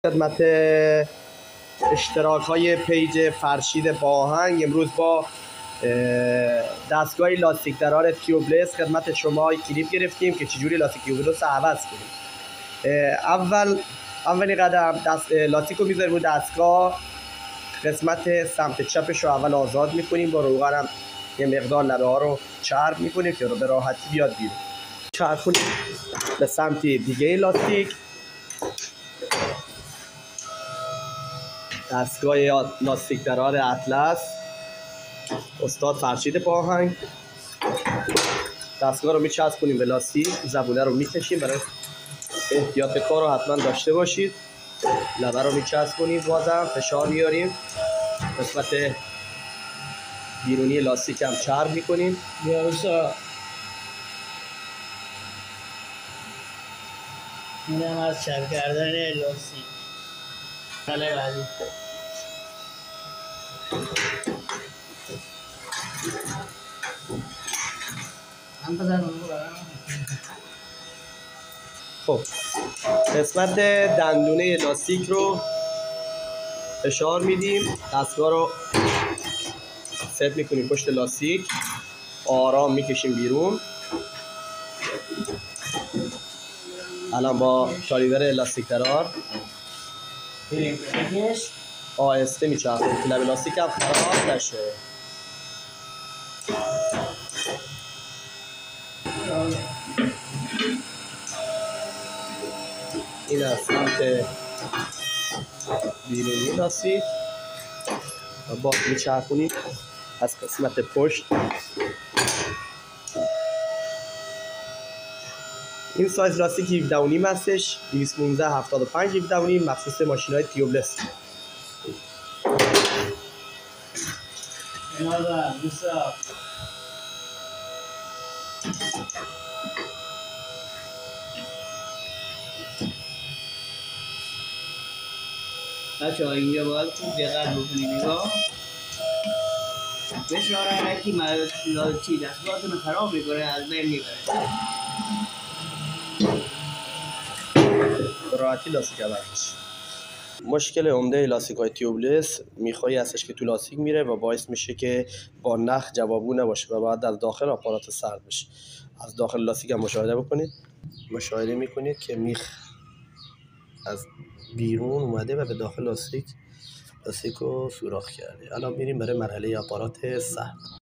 خدمت اشتراک های پیج فرشید باهنگ. امروز با دستگاه لاستیک درار تیوبلس خدمت شما کلیپ گرفتیم که چجوری لاستیک تیوبلس رو عوض کنیم. اولین قدم لاستیک رو میذاریم رو دستگاه، قسمت سمت چپش رو اول آزاد میکنیم، با روغنم یه مقدار لبه ها رو چرب میکنیم که رو به راحتی بیاد بیرون. چرخونیم به سمت دیگه لاستیک. دستگاه لاستیک درار اطلس استاد فرشید باهنگ. دستگاه رو میچسبونیم به لاستیک، زبونه رو میکشیم، برای احتیاط کار رو حتما داشته باشید. لبه رو میچسبونیم، بازم فشار میاریم، قسمت بیرونی لاستیک هم چرب میکنیم. اینم از چرب کردن لاستیک. حالا بعدی خب قسمت دندونه لاستیک رو فشار میدیم، دستگاه رو ست میکنیم پشت لاستیک، آرام میکشیم بیرون. الان با کالیور لاستیک درار آهسته میچرخونیم که لب لاستیک هم خراب نشه. این از سمت بیرونی لاستیک و با میچرخونیم از قسمت پشت. این سایز لاستیک 17.5 هستش، 215 75 17.5، مخصوص ماشین های تیوبلس. بچه ها اینجا باید خوب دقت بکنید. نگاه فشار حرکی چی دستگاهتون خراب میکنه، از بین میبره. راحتی لاستیک عوض میشه. مشکل عمده لاستیک های تیوبلس میخوایی هستش که تو لاستیک میره و باعث میشه که با نخ جوابگو نباشه و بعد از داخل آپارات سرد بشه. از داخل لاستیک هم مشاهده بکنید، مشاهده میکنید که میخ از بیرون اومده و به داخل لاستیک رو سوراخ کرده. الان میریم برای مرحله آپارات سرد.